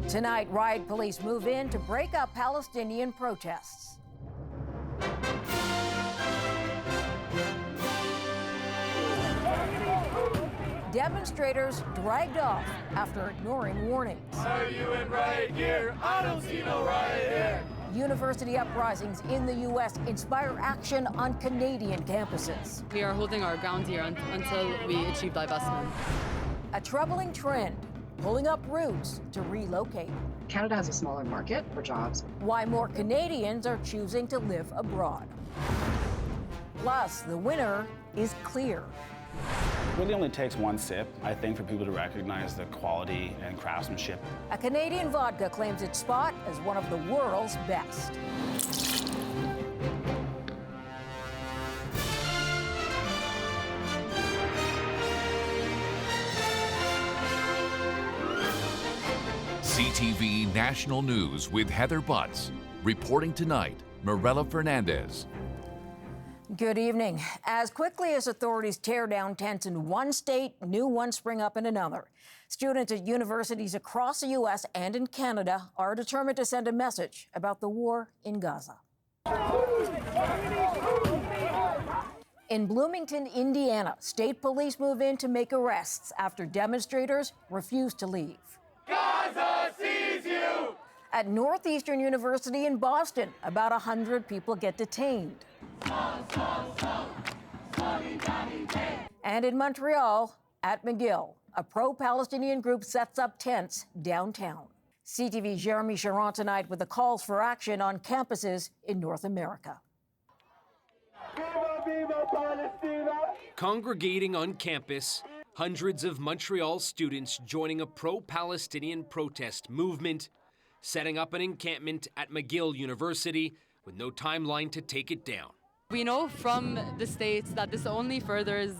Tonight, riot police move in to break up Palestinian protests. Demonstrators dragged off after ignoring warnings. Are you in riot gear? I don't see no riot here. University uprisings in the U.S. inspire action on Canadian campuses. We are holding our ground here until we achieve divestment. A troubling trend, pulling up roots to relocate. Canada has a smaller market for jobs. Why more Canadians are choosing to live abroad. Plus, the winner is clear. It really only takes one sip, I think, for people to recognize the quality and craftsmanship. A Canadian vodka claims its spot as one of the world's best. CTV National News with Heather Butts. Reporting tonight, Mirella Fernandez. Good evening. As quickly as authorities tear down tents in one state, new ones spring up in another. Students at universities across the U.S. and in Canada are determined to send a message about the war in Gaza. In Bloomington, Indiana, state police move in to make arrests after demonstrators refuse to leave. Gaza sees you! At Northeastern University in Boston, about 100 people get detained. And in Montreal, at McGill, a pro-Palestinian group sets up tents downtown. CTV's Jeremy Charon tonight with the calls for action on campuses in North America. Viva, viva Palestina! Congregating on campus, hundreds of Montreal students joining a pro-Palestinian protest movement, setting up an encampment at McGill University with no timeline to take it down. We know from the States that this only furthers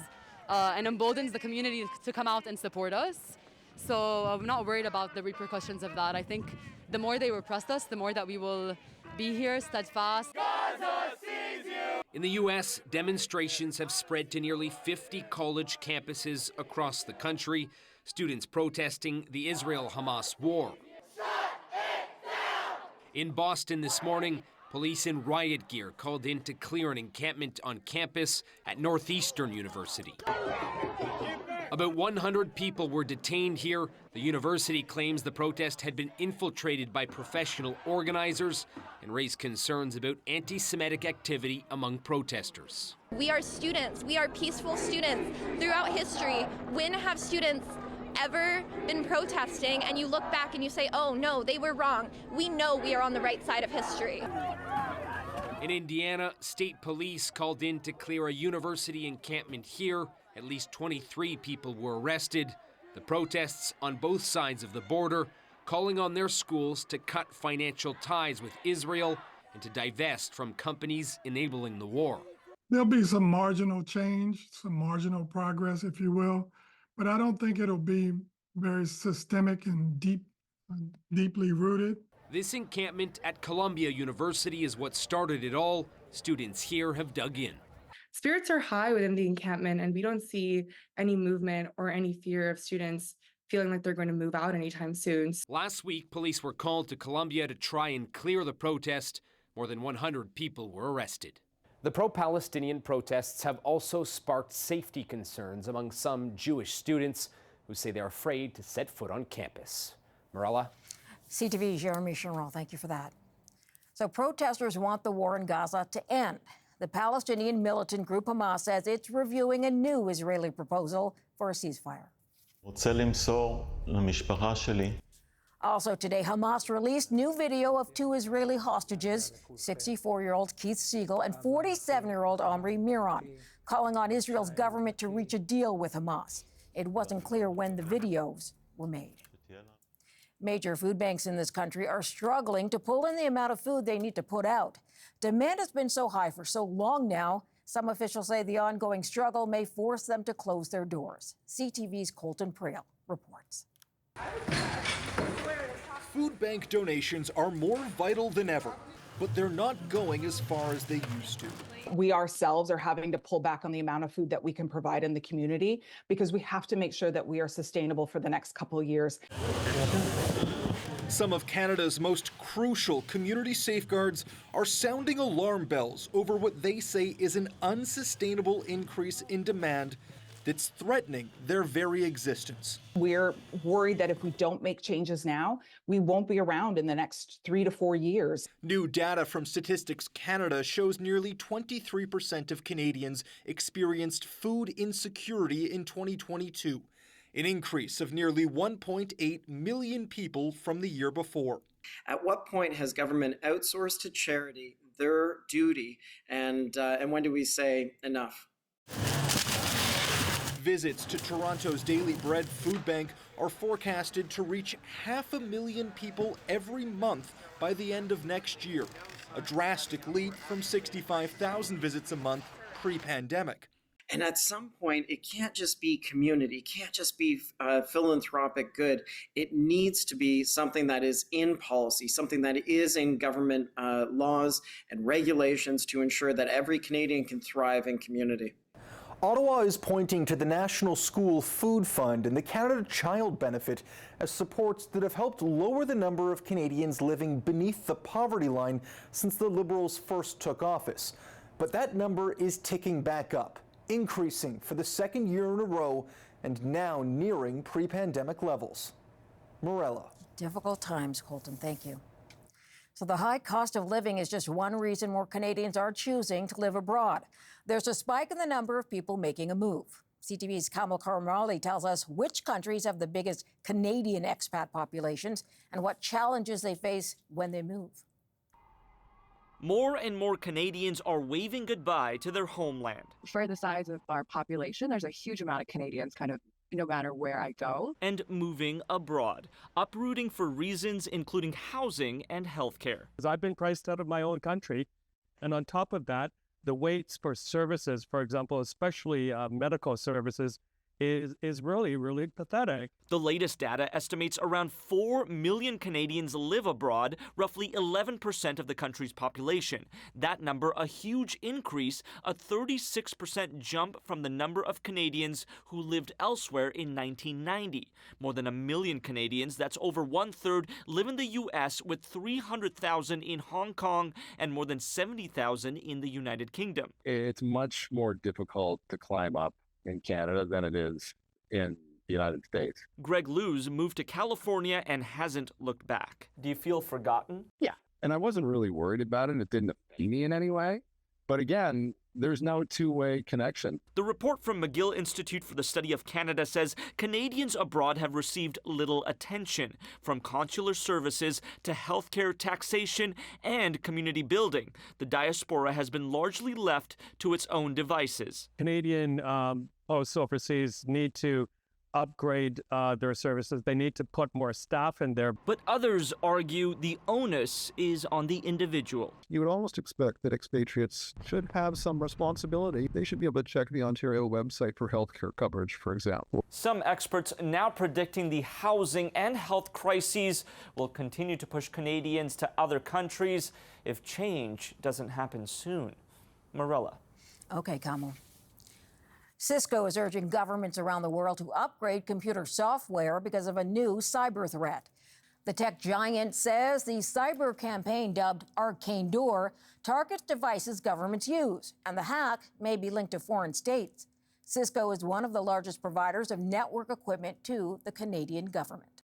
and emboldens the community to come out and support us. So I'm not worried about the repercussions of that. I think the more they repress us, the more that we will be here steadfast. Gaza sees you! In the U.S., demonstrations have spread to nearly 50 college campuses across the country, students protesting the Israel-Hamas war. Shut it down! In Boston this morning, police in riot gear called in to clear an encampment on campus at Northeastern University. About 100 people were detained here. The university claims the protest had been infiltrated by professional organizers and raised concerns about anti-Semitic activity among protesters. We are students. We are peaceful students. Throughout history, when have students ever been protesting and you look back and you say, oh no, they were wrong? We know we are on the right side of history. In Indiana, state police called in to clear a university encampment here. At least 23 people were arrested. The protests on both sides of the border calling on their schools to cut financial ties with Israel and to divest from companies enabling the war. There'll be some marginal change, some marginal progress, if you will, but I don't think it'll be very systemic and deeply rooted. This encampment at Columbia University is what started it all. Students here have dug in. Spirits are high within the encampment, and we don't see any movement or any fear of students feeling like they're going to move out anytime soon. Last week, police were called to Columbia to try and clear the protest. More than 100 people were arrested. The pro-Palestinian protests have also sparked safety concerns among some Jewish students who say they're afraid to set foot on campus. Mirella? CTV's Jeremy Charon, thank you for that. So protesters want the war in Gaza to end. The Palestinian militant group Hamas says it's reviewing a new Israeli proposal for a ceasefire. Also today, Hamas released new video of two Israeli hostages, 64-year-old Keith Siegel and 47-year-old Omri Miron, calling on Israel's government to reach a deal with Hamas. It wasn't clear when the videos were made. Major food banks in this country are struggling to pull in the amount of food they need to put out. Demand has been so high for so long now, some officials say the ongoing struggle may force them to close their doors. CTV's Colton Preil reports. Food bank donations are more vital than ever, but they're not going as far as they used to. We ourselves are having to pull back on the amount of food that we can provide in the community because we have to make sure that we are sustainable for the next couple of years. Some of Canada's most crucial community safeguards are sounding alarm bells over what they say is an unsustainable increase in demand that's threatening their very existence. We're worried that if we don't make changes now, we won't be around in the next 3 to 4 years. New data from Statistics Canada shows nearly 23% of Canadians experienced food insecurity in 2022, an increase of nearly 1.8 million people from the year before. At what point has government outsourced to charity their duty, and when do we say enough? Visits to Toronto's Daily Bread food bank are forecasted to reach 500,000 people every month by the end of next year, a drastic leap from 65,000 visits a month pre-pandemic. And at some point, it can't just be community, it can't just be philanthropic good. It needs to be something that is in policy, something that is in government laws and regulations to ensure that every Canadian can thrive in community. Ottawa is pointing to the National School Food Fund and the Canada Child Benefit as supports that have helped lower the number of Canadians living beneath the poverty line since the Liberals first took office. But that number is ticking back up, increasing for the second year in a row and now nearing pre-pandemic levels. Morella. Difficult times, Colton. Thank you. So the high cost of living is just one reason more Canadians are choosing to live abroad. There's a spike in the number of people making a move. CTV's Kamal Karamali tells us which countries have the biggest Canadian expat populations and what challenges they face when they move. More and more Canadians are waving goodbye to their homeland. For the size of our population, there's a huge amount of Canadians kind of no matter where I go. And moving abroad, uprooting for reasons including housing and healthcare. I've been priced out of my own country, and on top of that, the waits for services, for example, especially medical services, is really, really pathetic. The latest data estimates around 4 million Canadians live abroad, roughly 11% of the country's population. That number a huge increase, a 36% jump from the number of Canadians who lived elsewhere in 1990. More than 1 million Canadians, that's over 1/3, live in the U.S., with 300,000 in Hong Kong and more than 70,000 in the United Kingdom. It's much more difficult to climb up in Canada than it is in the United States. Greg Luz moved to California and hasn't looked back. Do you feel forgotten? Yeah, and I wasn't really worried about it. It didn't affect me in any way. But again, there's no two-way connection. The report from McGill Institute for the Study of Canada says Canadians abroad have received little attention, from consular services to healthcare, taxation, and community building. The diaspora has been largely left to its own devices. Canadian hosts overseas need to upgrade their services. They need to put more staff in there. But others argue the onus is on the individual. You would almost expect that expatriates should have some responsibility. They should be able to check the Ontario website for healthcare coverage, for example. Some experts now predicting the housing and health crises will continue to push Canadians to other countries if change doesn't happen soon. Morella. Okay, Kamal. Cisco is urging governments around the world to upgrade computer software because of a new cyber threat. The tech giant says the cyber campaign, dubbed Arcane Door, targets devices governments use, and the hack may be linked to foreign states. Cisco is one of the largest providers of network equipment to the Canadian government.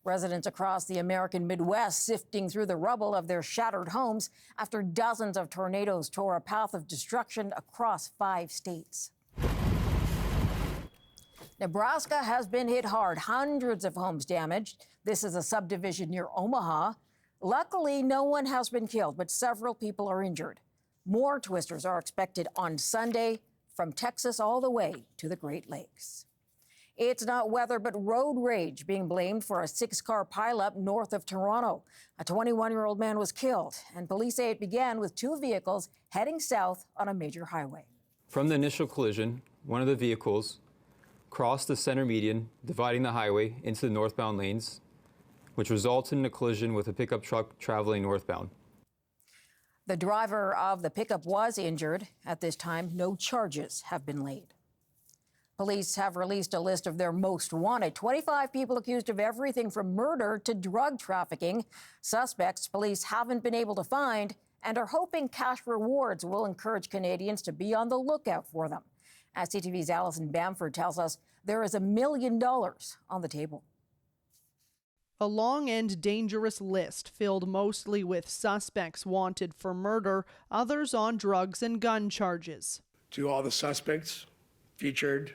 Residents across the American Midwest sifting through the rubble of their shattered homes after dozens of tornadoes tore a path of destruction across 5 states. Nebraska has been hit hard, hundreds of homes damaged. This is a subdivision near Omaha. Luckily, no one has been killed, but several people are injured. More twisters are expected on Sunday from Texas all the way to the Great Lakes. It's not weather, but road rage being blamed for a 6-car pileup north of Toronto. A 21-year-old man was killed, and police say it began with 2 vehicles heading south on a major highway. From the initial collision, one of the vehicles crossed the center median, dividing the highway into the northbound lanes, which resulted in a collision with a pickup truck traveling northbound. The driver of the pickup was injured. At this time, no charges have been laid. Police have released a list of their most wanted, 25 people accused of everything from murder to drug trafficking. Suspects police haven't been able to find and are hoping cash rewards will encourage Canadians to be on the lookout for them. As CTV's Alison Bamford tells us, there is $1 million on the table. A long and dangerous list filled mostly with suspects wanted for murder, others on drugs and gun charges. To all the suspects featured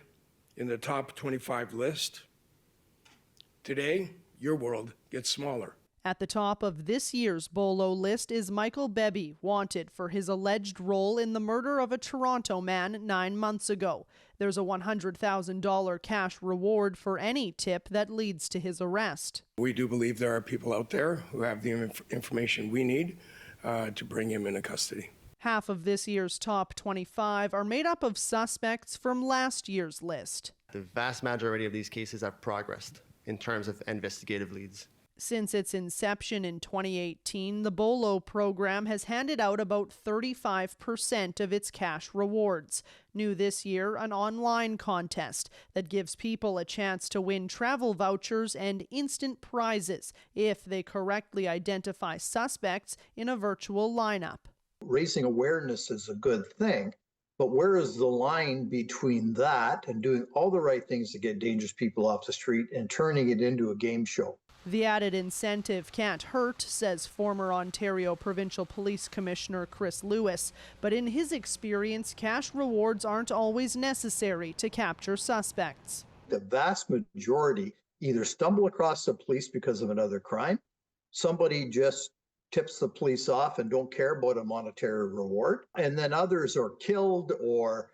in the top 25 list, today your world gets smaller. At the top of this year's BOLO list is Michael Bebby, wanted for his alleged role in the murder of a Toronto man 9 months ago. There's a $100,000 cash reward for any tip that leads to his arrest. We do believe there are people out there who have the information we need to bring him into custody. Half of this year's top 25 are made up of suspects from last year's list. The vast majority of these cases have progressed in terms of investigative leads. Since its inception in 2018, the BOLO program has handed out about 35% of its cash rewards. New this year, an online contest that gives people a chance to win travel vouchers and instant prizes if they correctly identify suspects in a virtual lineup. Raising awareness is a good thing, but where is the line between that and doing all the right things to get dangerous people off the street and turning it into a game show? The added incentive can't hurt, says former Ontario Provincial Police Commissioner Chris Lewis. But in his experience, cash rewards aren't always necessary to capture suspects. The vast majority either stumble across the police because of another crime, somebody just tips the police off and don't care about a monetary reward, and then others are killed or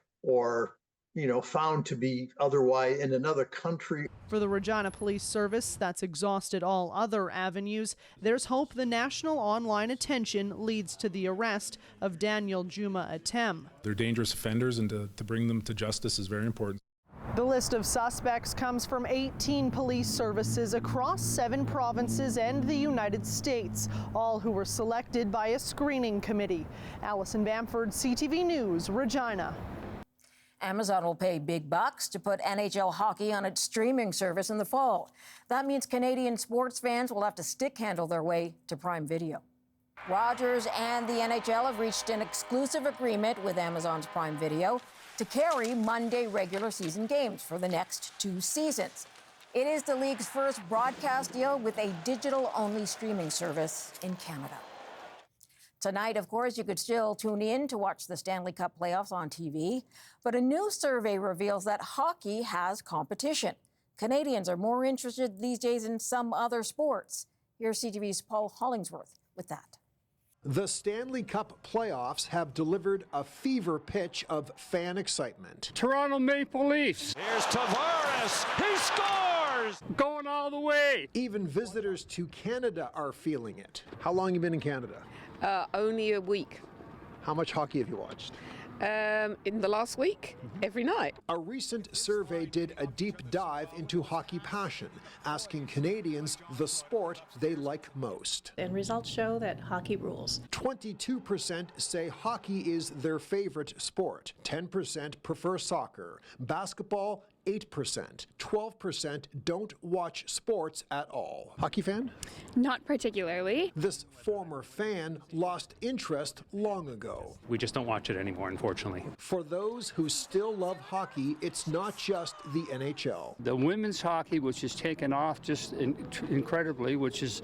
found to be otherwise in another country. For the Regina Police Service, that's exhausted all other avenues. There's hope the national online attention leads to the arrest of Daniel Juma Atem. They're dangerous offenders, and to bring them to justice is very important. The list of suspects comes from 18 police services across 7 provinces and the United States, all who were selected by a screening committee. Alison Bamford, CTV News, Regina. Amazon will pay big bucks to put NHL hockey on its streaming service in the fall. That means Canadian sports fans will have to stick-handle their way to Prime Video. Rogers and the NHL have reached an exclusive agreement with Amazon's Prime Video to carry Monday regular season games for the next 2 seasons. It is the league's first broadcast deal with a digital-only streaming service in Canada. Tonight, of course, you could still tune in to watch the Stanley Cup playoffs on TV, but a new survey reveals that hockey has competition. Canadians are more interested these days in some other sports. Here's CTV's Paul Hollingsworth with that. The Stanley Cup playoffs have delivered a fever pitch of fan excitement. Toronto Maple Leafs. Here's Tavares. He scores! Going all the way. Even visitors to Canada are feeling it. How long have you been in Canada? Only a week. How much hockey have you watched? In the last week, every night. A recent survey did a deep dive into hockey passion, asking Canadians the sport they like most. And results show that hockey rules. 22% say hockey is their favorite sport. 10% prefer soccer. Basketball, 8%. 12% don't watch sports at all. Hockey fan? Not particularly. This former fan lost interest long ago. We just don't watch it anymore, unfortunately. For those who still love hockey, it's not just the NHL. The women's hockey, which has taken off just incredibly, which is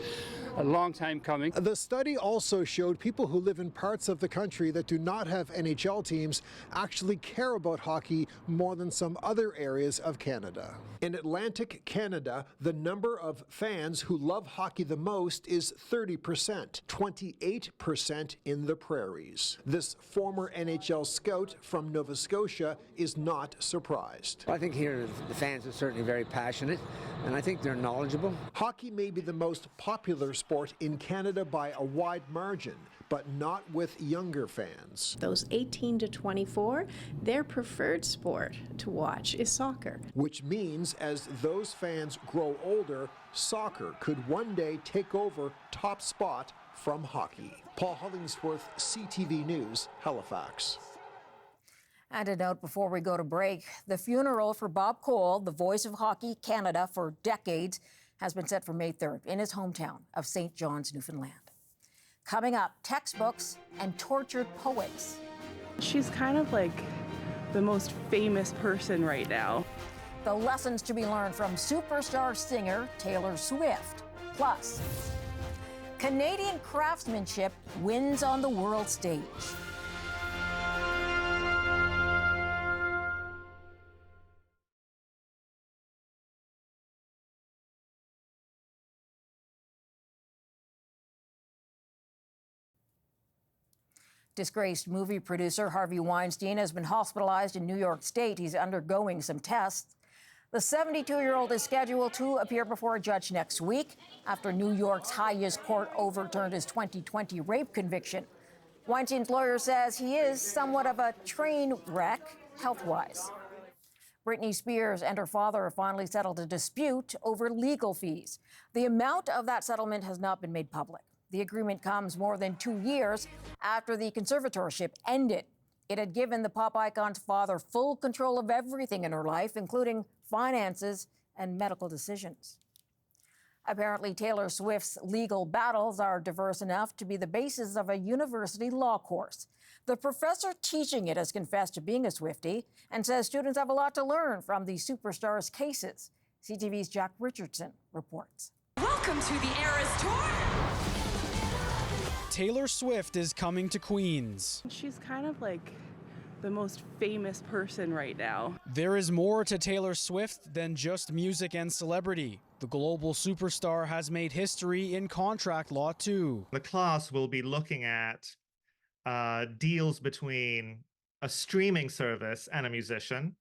a long time coming. The study also showed people who live in parts of the country that do not have NHL teams actually care about hockey more than some other areas of Canada. In Atlantic Canada, the number of fans who love hockey the most is 30%, 28% in the prairies. This former NHL scout from Nova Scotia is not surprised. I think here the fans are certainly very passionate, and I think they're knowledgeable. Hockey may be the most popular sport in Canada by a wide margin, but not with younger fans. Those 18 to 24, their preferred sport to watch is soccer. Which means as those fans grow older, soccer could one day take over top spot from hockey. Paul Hollingsworth, CTV News, Halifax. And a note before we go to break, the funeral for Bob Cole, the voice of Hockey Canada for decades, has been set for May 3rd in his hometown of St. John's, Newfoundland. Coming up, textbooks and tortured poets. She's kind of like the most famous person right now. The lessons to be learned from superstar singer Taylor Swift. Plus, Canadian craftsmanship wins on the world stage. Disgraced movie producer Harvey Weinstein has been hospitalized in New York State. He's undergoing some tests. The 72-year-old is scheduled to appear before a judge next week after New York's highest court overturned his 2020 rape conviction. Weinstein's lawyer says he is somewhat of a train wreck health-wise. Britney Spears and her father have finally settled a dispute over legal fees. The amount of that settlement has not been made public. The agreement comes more than 2 years after the conservatorship ended. It had given the pop icon's father full control of everything in her life, including finances and medical decisions. Apparently, Taylor Swift's legal battles are diverse enough to be the basis of a university law course. The professor teaching it has confessed to being a Swiftie and says students have a lot to learn from the superstar's cases. CTV's Jack Richardson reports. Welcome to the Eras Tour. Taylor Swift is coming to Queens. She's kind of like the most famous person right now. There is more to Taylor Swift than just music and celebrity. The global superstar has made history in contract law too. The class will be looking at deals between a streaming service and a musician,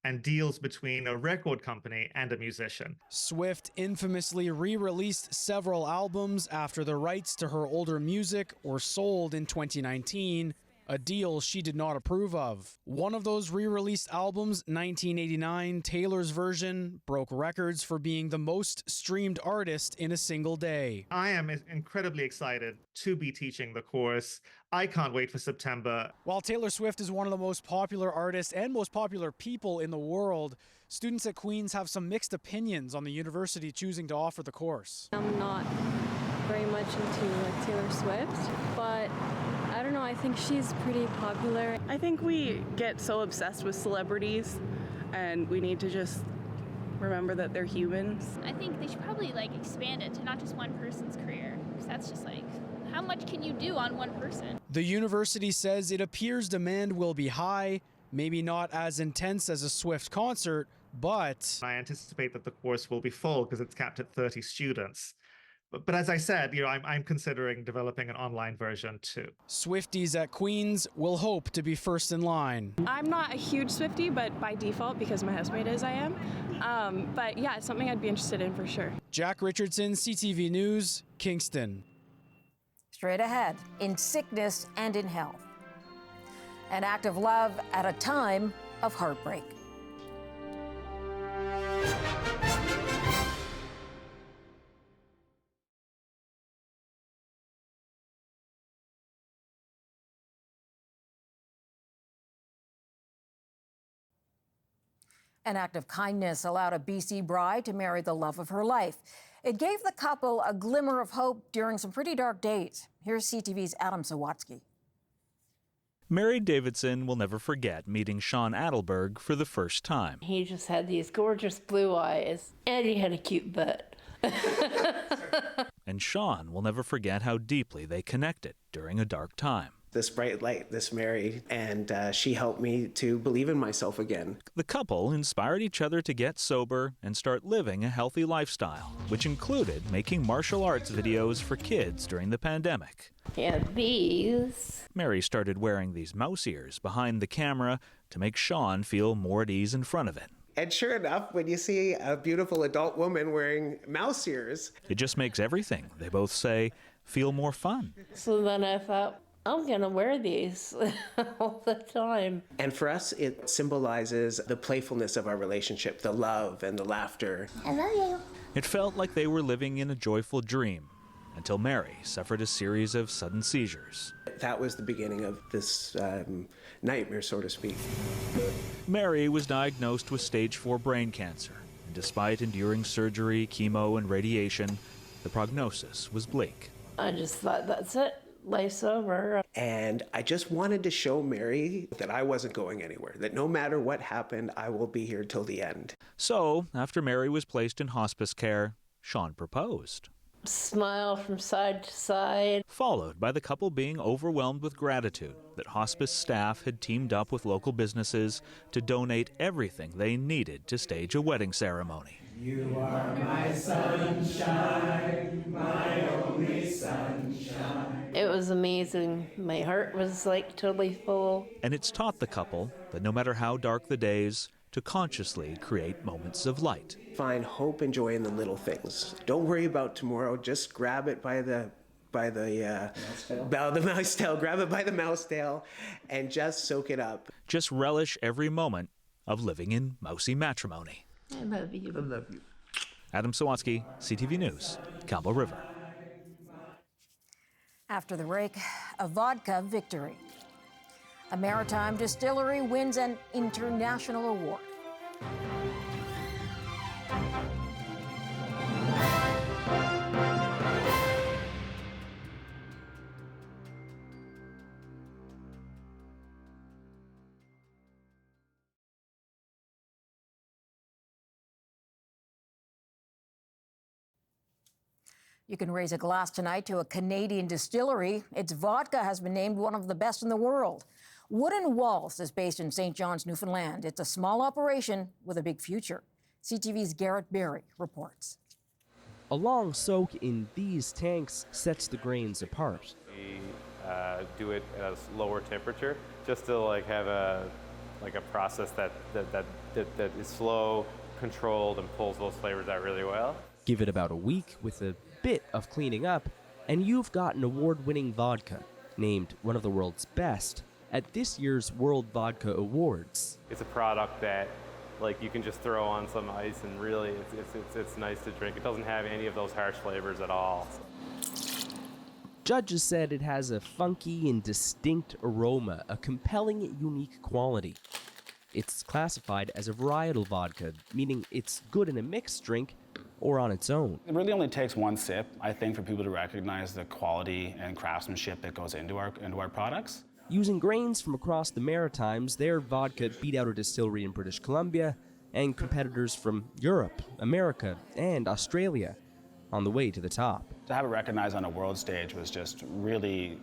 and deals between a record company and a musician. Swift infamously re-released several albums after the rights to her older music were sold in 2019, a deal she did not approve of. One of those re-released albums, 1989, Taylor's version, broke records for being the most streamed artist in a single day. I am incredibly excited to be teaching the course. I can't wait for September. While Taylor Swift is one of the most popular artists and most popular people in the world, students at Queen's have some mixed opinions on the university choosing to offer the course. I'm not very much into Taylor Swift, but I don't know, I think she's pretty popular. I think we get so obsessed with celebrities and we need to just remember that they're humans. I think they should probably expand it to not just one person's career, because that's just how much can you do on one person? The university says it appears demand will be high, maybe not as intense as a Swift concert, but I anticipate that the course will be full because it's capped at 30 students. But as I said, I'm considering developing an online version too. Swifties at Queen's will hope to be first in line. I'm not a huge Swiftie, but by default, because my housemate is, I am. But yeah, it's something I'd be interested in for sure. Jack Richardson, CTV News, Kingston. Straight ahead, in sickness and in health. An act of love at a time of heartbreak. An act of kindness allowed a BC bride to marry the love of her life. It gave the couple a glimmer of hope during some pretty dark days. Here's CTV's Adam Sawatsky. Mary Davidson will never forget meeting Sean Adelberg for the first time. He just had these gorgeous blue eyes, and he had a cute butt. And Sean will never forget how deeply they connected during a dark time. This bright light, this Mary, and she helped me to believe in myself again. The couple inspired each other to get sober and start living a healthy lifestyle, which included making martial arts videos for kids during the pandemic. And these. Mary started wearing these mouse ears behind the camera to make Sean feel more at ease in front of it. And sure enough, when you see a beautiful adult woman wearing mouse ears, it just makes everything, they both say, feel more fun. So then I thought, I'm gonna wear these all the time. And for us, it symbolizes the playfulness of our relationship, the love and the laughter. I love you. It felt like they were living in a joyful dream until Mary suffered a series of sudden seizures. that was the beginning of this nightmare, so to speak. Mary was diagnosed with stage 4 brain cancer, and despite enduring surgery, chemo, and radiation, the prognosis was bleak. I just thought, that's it. Life's over. And I just wanted to show Mary that I wasn't going anywhere, that no matter what happened, I will be here till the end. So, after Mary was placed in hospice care, Sean proposed. Smile from side to side. Followed by the couple being overwhelmed with gratitude that hospice staff had teamed up with local businesses to donate everything they needed to stage a wedding ceremony. You are my sunshine, my only sunshine. It was amazing. My heart was like totally full. And it's taught the couple that no matter how dark the days, to consciously create moments of light. Find hope and joy in the little things. Don't worry about tomorrow. Just grab it by the mouse tail. Grab it by the mouse tail, and just soak it up. Just relish every moment of living in mousy matrimony. I love you. I love you. Adam Sawatsky, CTV News, Cabo River. After the break, a vodka victory. A maritime distillery wins an international award. You can raise a glass tonight to a Canadian distillery. Its vodka has been named one of the best in the world. Wooden Walls is based in St. John's, Newfoundland. It's a small operation with a big future. CTV's Garrett Berry reports. A long soak in these tanks sets the grains apart. We do it at a lower temperature just to have a process that is slow, controlled, and pulls those flavors out really well. Give it about a week with a bit of cleaning up, and you've got an award-winning vodka, named one of the world's best at this year's World Vodka Awards. It's a product that you can just throw on some ice and really it's nice to drink. It doesn't have any of those harsh flavors at all. Judges said it has a funky and distinct aroma, a compelling, unique quality. It's classified as a varietal vodka, meaning it's good in a mixed drink or on its own. It really only takes one sip, I think, for people to recognize the quality and craftsmanship that goes into our products. Using grains from across the Maritimes, their vodka beat out a distillery in British Columbia and competitors from Europe, America, and Australia on the way to the top. To have it recognized on a world stage was just really,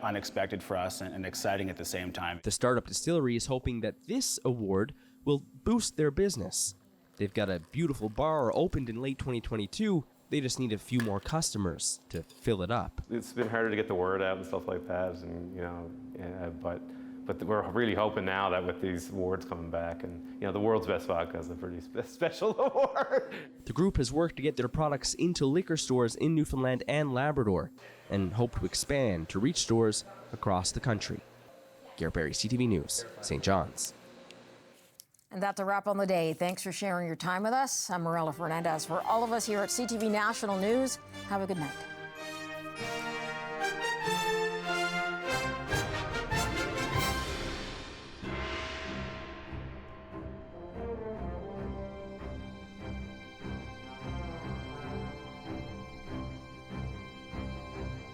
unexpected for us and exciting at the same time. The startup distillery is hoping that this award will boost their business. They've got a beautiful bar opened in late 2022. They just need a few more customers to fill it up. It's been harder to get the word out and stuff like that, and but we're really hoping now that with these awards coming back, and the world's best vodka is a pretty special award. The group has worked to get their products into liquor stores in Newfoundland and Labrador, and hope to expand to reach stores across the country. Garrett Berry, CTV News, St. John's. And that's a wrap on the day. Thanks for sharing your time with us. I'm Morella Fernandez. For all of us here at CTV National News, have a good night.